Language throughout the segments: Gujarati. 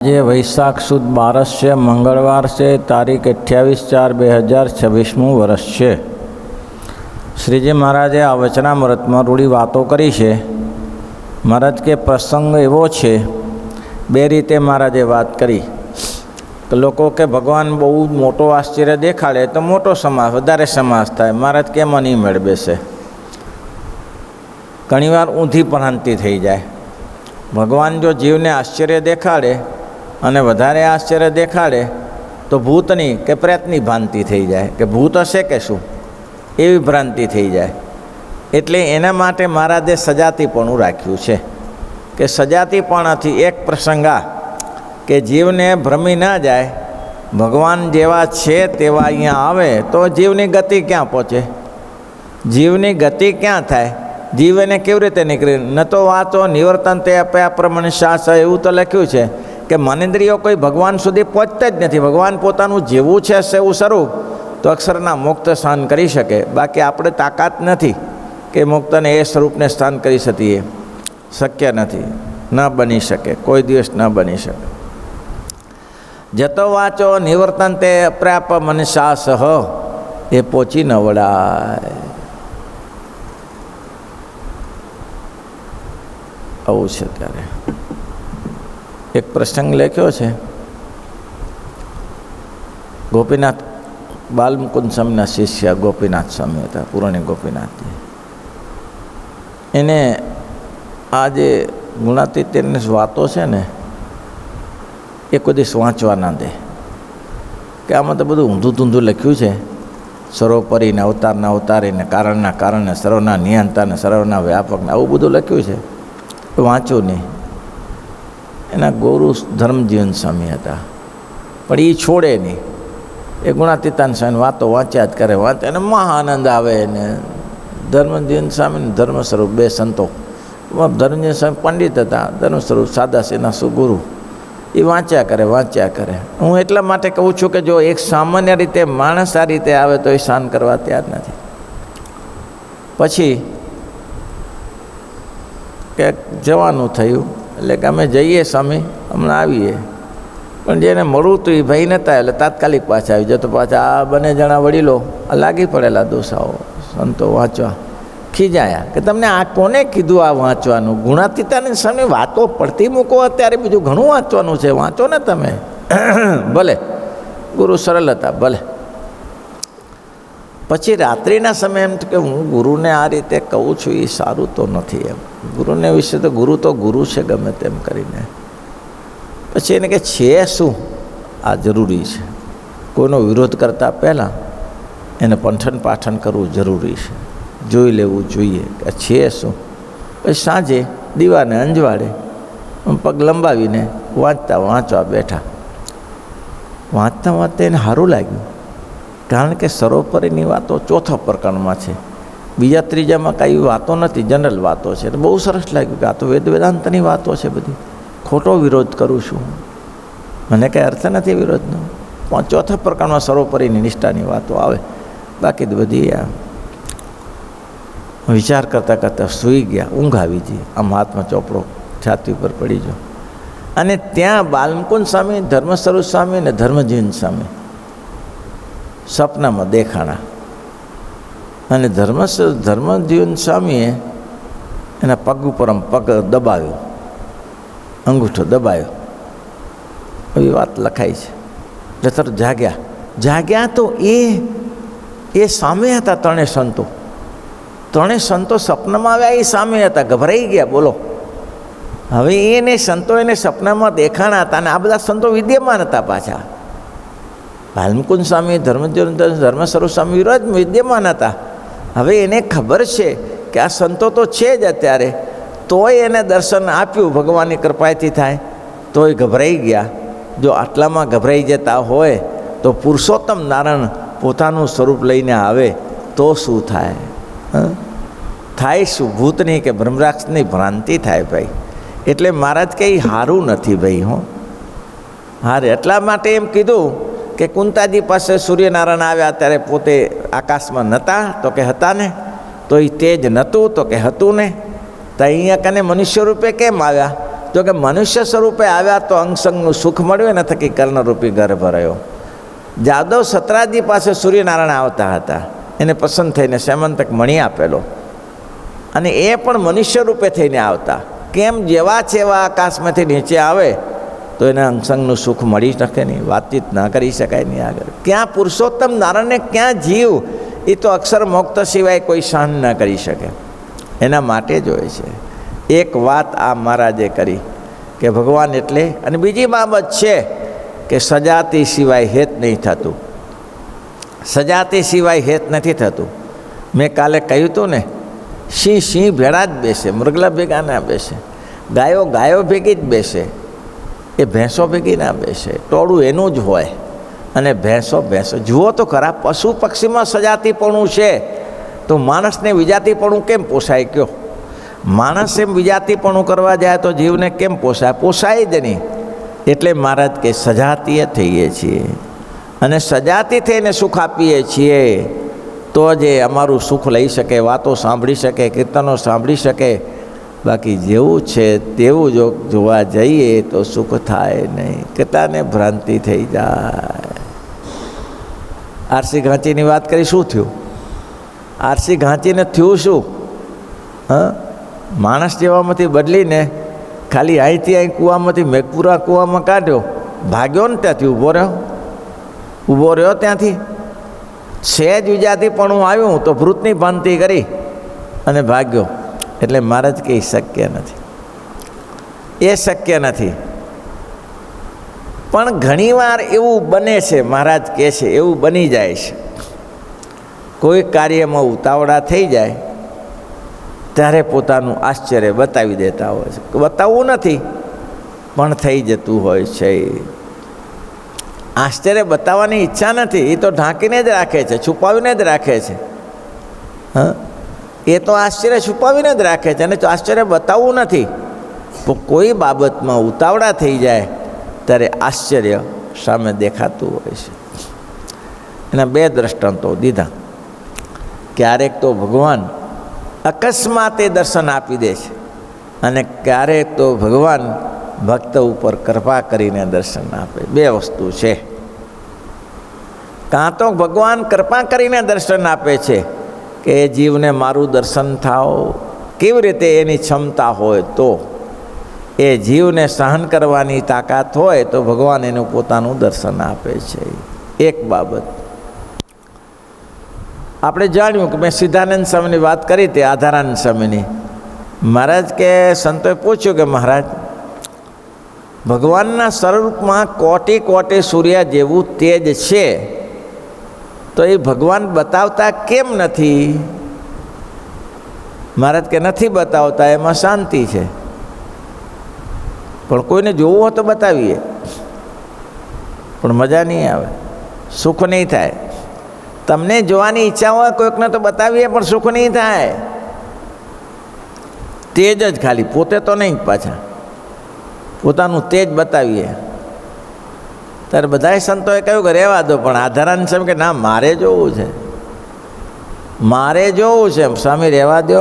આજે વૈશાખ સુદ 12 છે, મંગળવાર છે, તારીખ 28/4/2026 વર્ષ છે। શ્રીજી મહારાજે આ વચનામૃતમાં રૂડી વાતો કરી છે। મહારાજ કે પ્રસંગ એવો છે, બે રીતે મહારાજે વાત કરી કે લોકો કે ભગવાન બહુ મોટો આશ્ચર્ય દેખાડે તો મોટો સમાસ વધારે સમાસ થાય। મહારાજ કેમ નહીં મેળ બેસે? ઘણીવાર ઊંધી ભ્રાંતિ થઈ જાય। ભગવાન જો જીવને આશ્ચર્ય દેખાડે અને વધારે આશ્ચર્ય દેખાડે તો ભૂતની કે પ્રેતની ભ્રાંતિ થઈ જાય કે ભૂત હશે કે શું, એવી ભ્રાંતિ થઈ જાય। એટલે એના માટે મહારાજે સજાતીપણું રાખ્યું છે કે સજાતીપણાથી એક પ્રસંગ આ કે જીવને ભ્રમી ના જાય, ભગવાન જેવા છે તેવા અહીંયા આવે તો જીવની ગતિ ક્યાં પહોંચે, જીવની ગતિ ક્યાં થાય, જીવ એને કેવી રીતે નીકળે? ન તો વાંચો નિવર્તન તે અપ્યાપ્રમણ શાસ એવું તો લખ્યું છે કે મનેન્દ્રિયો કોઈ ભગવાન સુધી પહોંચતા જ નથી। ભગવાન પોતાનું જેવું છે સેવું સ્વરૂપ તો અક્ષરના મુક્ત સ્થાન કરી શકે, બાકી આપણે તાકાત નથી કે મુક્તને એ સ્વરૂપને સ્થાન કરી શકીએ, શક્ય નથી, ન બની શકે, કોઈ દિવસ ન બની શકે। જતો વાંચો નિવર્તન તે અપ્રાપ મનસા સહ એ પહોંચી ન વળાય। આવું છે। ત્યારે એક પ્રસંગ લખ્યો છે, ગોપીનાથ બાલમુકુંદ સ્વામીના શિષ્ય ગોપીનાથ સ્વામી હતા, પૂર્ણ ગોપીનાથજી। એને આ જે ગુણાતીતની વાતો છે ને એ કોઈ દિવસ વાંચવા ના દે કે આમાં તો બધું ઊંધું ઊંધું લખ્યું છે। સર્વોપરીને અવતારના અવતારીને કારણના કારણે સર્વના નિયંતાને સર્વના વ્યાપકને આવું બધું લખ્યું છે, વાંચવું નહીં। એના ગુરુ ધર્મજીવન સ્વામી હતા, પણ એ છોડે નહીં, એ ગુણાતીતાન સ્વામી વાતો વાંચ્યા જ કરે, વાંચે એને મહા આનંદ આવે। ને ધર્મજીવન સ્વામી ધર્મ સ્વરૂપ બે સંતો, ધર્મજીવન સ્વામી પંડિત હતા, ધર્મ સ્વરૂપ સાદાશીના સુગુરુ, એ વાંચ્યા કરે। હું એટલા માટે કહું છું કે જો એક સામાન્ય રીતે માણસ આ રીતે આવે તો એ શાન કરવા તૈયાર નથી। પછી કે જવાનું થયું એટલે કે અમે જઈએ સ્વામી, હમણાં આવીએ, પણ જેને મળવું હતું એ ભાઈ નહોતા, એટલે તાત્કાલિક પાછા આવી જતો। પાછા આ બંને જણા વડીલો લાગી પડેલા દોસાઓ સંતો વાંચવા, ખીજાયા કે તમને આ કોને કીધું આ વાંચવાનું? ગુણાતીતાની સામે વાતો પડતી મૂકો, અત્યારે બીજું ઘણું વાંચવાનું છે, વાંચો ને તમે। ભલે ગુરુ સરળ હતા, ભલે। પછી રાત્રિના સમયે એમ કે હું ગુરુને આ રીતે કહું છું એ સારું તો નથી એમ, ગુરુને વિશે તો ગુરુ છે ગમે તેમ કરીને। પછી એને કે છે શું આ જરૂરી છે, કોઈનો વિરોધ કરતાં પહેલાં એને પંઠન પાઠન કરવું જરૂરી છે, જોઈ લેવું જોઈએ કે છે શું। પછી સાંજે દીવાને અંજવાળે પગ લંબાવીને વાંચવા બેઠા। વાંચતા એને સારું લાગ્યું, કારણ કે સર્વોપરીની વાતો ચોથા પ્રકરણમાં છે, બીજા ત્રીજામાં કાંઈ વાતો નથી, જનરલ વાતો છે। તો બહુ સરસ લાગ્યું કે આ તો વેદાંતની વાતો છે બધી, ખોટો વિરોધ કરું છું, મને કંઈ અર્થ નથી વિરોધનો, પણ ચોથા પ્રકારમાં સર્વોપરીની નિષ્ઠાની વાતો આવે, બાકી તો બધી વિચાર કરતાં સૂઈ ગયા, ઊંઘ આવી ગઈ, આમ હાથમાં ચોપડો છાતી ઉપર પડી ગયો। અને ત્યાં બાલમુકુંદ સ્વામી, ધર્મસ્વરૂપ સ્વામી અને ધર્મજીવન સ્વામી સપનામાં દેખાણા। અને ધર્મજીવન સ્વામીએ એના પગ ઉપર પગ દબાવ્યો, અંગૂઠો દબાવ્યો, એવી વાત લખાઈ છે। એટલે તરત જાગ્યા તો એ સામે હતા, ત્રણેય સંતો સપનામાં આવ્યા, એ સામે હતા, ગભરાઈ ગયા, બોલો। હવે એને સંતો એને સપનામાં દેખાણા હતા, અને આ બધા સંતો વિદ્યમાન હતા પાછા। બાલમુકુંદ સ્વામી, ધર્મજીવન ધર્મસ્વરૂપ સ્વામી વિરોધ વિદ્યમાન હતા। હવે એને ખબર છે કે આ સંતો તો છે જ અત્યારે, તોય એને દર્શન આપ્યું, ભગવાનની કૃપાથી થાય, તોય ગભરાઈ ગયા। જો આટલામાં ગભરાઈ જતા હોય તો પુરુષોત્તમ નારાયણ પોતાનું સ્વરૂપ લઈને આવે તો શું થાય? થાય શું? ભૂતની કે બ્રહ્મરાક્ષની ભ્રાંતિ થાય ભાઈ। એટલે મહારાજ કંઈ સારું નથી ભાઈ, હારે એટલા માટે એમ કીધું કે કુંતાજી પાસે સૂર્યનારાયણ આવ્યા ત્યારે પોતે આકાશમાં નહોતા, તો કે હતા ને, તો એ તેજ નહોતું, તો કે હતું ને, તો અહીંયા કને મનુષ્ય રૂપે કેમ આવ્યા? જો કે મનુષ્ય સ્વરૂપે આવ્યા તો અંગસંગનું સુખ મળ્યું, એના થકી કર્ણરૂપી ઘર ભરાયો. જાદવ સતરાજી પાસે સૂર્યનારાયણ આવતા હતા, એને પસંદ થઈને સેમંતક મણી આપેલો, અને એ પણ મનુષ્ય રૂપે થઈને આવતા. કેમ જેવા છે એવા આકાશમાંથી નીચે આવે તો એને અંગસંગનું સુખ મળી શકે નહીં, વાતચીત ના કરી શકાય નહીં આગળ. ક્યાં પુરુષોત્તમ નારાયણને ક્યાં જીવ, એ તો અક્ષર મોક્ત સિવાય કોઈ સહન ન કરી શકે. એના માટે જ હોય છે. એક વાત આ મહારાજે કરી કે ભગવાન એટલે, અને બીજી બાબત છે કે સજાતી સિવાય હેત નહીં થતું. સજાતી સિવાય હેત નથી થતું. મેં કાલે કહ્યું હતું ને, સિંહ સિંહ ભેળા જ બેસે, મૃગલા ભેગા ના બેસે, ગાયો ગાયો ભેગી જ બેસે, એ ભેંસો ભેગી ના બેસે. ટોળું એનું જ હોય અને ભેંસો ભેંસો. જુઓ તો ખરા, પશુ પક્ષીમાં સજાતીપણું છે તો માણસને વિજાતીપણું કેમ પોસાય? કયો, માણસ એમ વિજાતીપણું કરવા જાય તો જીવને કેમ પોસાય? પોસાય જ નહીં. એટલે મહારાજ કે સજાતીય થઈએ છીએ, અને સજાતી થઈને સુખ આપીએ છીએ તો જે અમારું સુખ લઈ શકે, વાતો સાંભળી શકે, કીર્તનો સાંભળી શકે. બાકી જેવું છે તેવું જો જોવા જઈએ તો સુખ થાય નહીં, કેટલાને ભ્રાંતિ થઈ જાય. આરસી ઘાંચીની વાત કરી, શું થયું? આરસી ઘાંચીને થયું શું? માણસ જેવામાંથી બદલીને ખાલી અહીંથી અહીં કૂવામાંથી મેઘપુરા કૂવામાં કાઢ્યો, ભાગ્યો ને ત્યાંથી ઊભો રહ્યો ત્યાંથી. સહેજ વિજાતીપણું આવ્યું તો ભૃતની ભાંતિ કરી અને ભાગ્યો. એટલે મહારાજ કે શક્ય નથી, એ શક્ય નથી. પણ ઘણીવાર એવું બને છે, મહારાજ કહે છે એવું બની જાય છે. કોઈ કાર્યમાં ઉતાવળા થઈ જાય ત્યારે પોતાનું આશ્ચર્ય બતાવી દેતા હોય છે. બતાવવું નથી પણ થઈ જતું હોય છે. આશ્ચર્ય બતાવવાની ઈચ્છા નથી, એ તો ઢાંકીને જ રાખે છે, છુપાવીને જ રાખે છે. એ તો આશ્ચર્ય છુપાવીને જ રાખે છે, અને આશ્ચર્ય બતાવવું નથી. તો કોઈ બાબતમાં ઉતાવળા થઈ જાય ત્યારે આશ્ચર્ય સામે દેખાતું હોય છે. એના બે દ્રષ્ટાંતો દીધા. ક્યારેક તો ભગવાન અકસ્માતે દર્શન આપી દે છે, અને ક્યારેક તો ભગવાન ભક્ત ઉપર કૃપા કરીને દર્શન આપે. બે વસ્તુ છે. કાં તો ભગવાન કૃપા કરીને દર્શન આપે છે કે એ જીવને મારું દર્શન થાવ, કેવી રીતે એની ક્ષમતા હોય તો, એ જીવને સહન કરવાની તાકાત હોય તો ભગવાન એનું પોતાનું દર્શન આપે છે. એક બાબત આપણે જાણ્યું કે મેં સિદ્ધાનંદ સ્વામીની વાત કરી તે આધારાનંદ સ્વામીની. મહારાજ કે સંતોએ પૂછ્યું કે મહારાજ, ભગવાનના સ્વરૂપમાં કોટી કોટી સૂર્ય જેવું તેજ છે તો એ ભગવાન બતાવતા કેમ નથી? મહારાજ કે નથી બતાવતા, એમાં શાંતિ છે. પણ કોઈને જોવું હોય તો બતાવીએ, પણ મજા નહીં આવે, સુખ નહીં થાય. તમને જોવાની ઈચ્છા હોય કોઈકને તો બતાવીએ, પણ સુખ નહીં થાય. તેજ જ ખાલી, પોતે તો નહીં, પાછા પોતાનું તેજ બતાવીએ. ત્યારે બધાય સંતોએ કહ્યું કે રહેવા દો, પણ આધારાનંદ સ્વામી કે ના, મારે જોવું છે, મારે જોવું છે. સ્વામી રહેવા દો,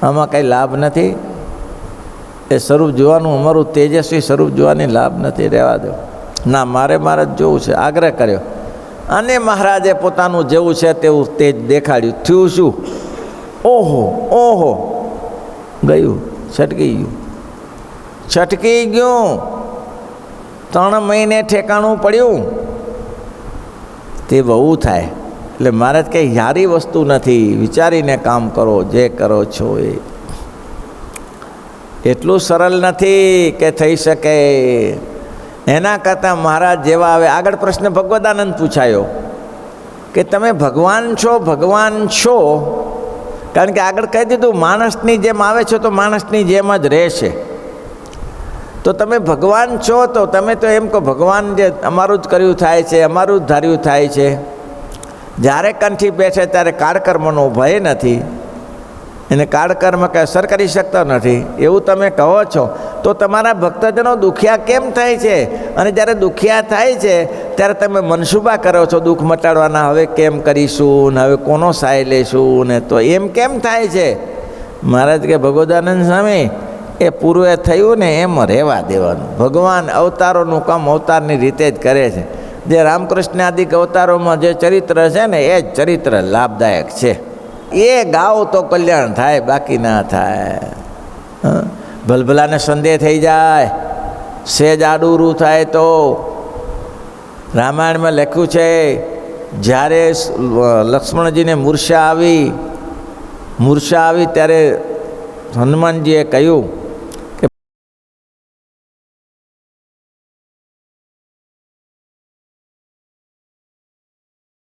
આમાં કંઈ લાભ નથી. એ સ્વરૂપ જોવાનું, અમારું તેજસ્વી સ્વરૂપ જોવાની લાભ નથી, રહેવા દો. ના, મારે જ જોવું છે, આગ્રહ કર્યો. અને મહારાજે પોતાનું જેવું છે તેવું તેજ દેખાડ્યું. થયું શું? ઓહો ઓહો, ગયું, છટકી ગયું. 3 મહિને ઠેકાણું પડ્યું. તે બહુ થાય. એટલે મહારાજ કંઈ યારી વસ્તુ નથી, વિચારીને કામ કરો, જે કરો છો એ. એટલું સરળ નથી કે થઈ શકે. એના કરતાં મહારાજ જેવા આવે. આગળ પ્રશ્ન ભગવદાનંદ પૂછાયો કે તમે ભગવાન છો, ભગવાન છો, કારણ કે આગળ કહી દીધું માણસની જેમ આવે છો તો માણસની જેમ જ રહેશે. તો તમે ભગવાન છો તો તમે તો એમ કહો ભગવાન જે અમારું જ કર્યું થાય છે, અમારું જ ધાર્યું થાય છે. જ્યારે કંઠી બેઠે ત્યારે કાળકર્મનો ભય નથી, એને કાળકર્મ કંઈ અસર કરી શકતો નથી, એવું તમે કહો છો. તો તમારા ભક્તજનો દુખિયા કેમ થાય છે? અને જ્યારે દુખિયા થાય છે ત્યારે તમે મનસુબા કરો છો દુઃખ મટાડવાના, હવે કેમ કરીશું ને, હવે કોનો સહાય લેશું ને, તો એમ કેમ થાય છે? મહારાજ કે ભગવદાનંદ સ્વામી, એ પૂર્વે થયું ને એમ રહેવા દેવાનું. ભગવાન અવતારોનું કામ અવતારની રીતે જ કરે છે. જે રામકૃષ્ણ આદિક અવતારોમાં જે ચરિત્ર છે ને એ જ ચરિત્ર લાભદાયક છે. એ ગાઓ તો કલ્યાણ થાય, બાકી ના થાય. ભલભલાને સંદેહ થઈ જાય, સેજ આડુરું થાય તો રામાયણમાં લખ્યું છે, જ્યારે લક્ષ્મણજીને મૂર્છા આવી ત્યારે હનુમાનજીએ કહ્યું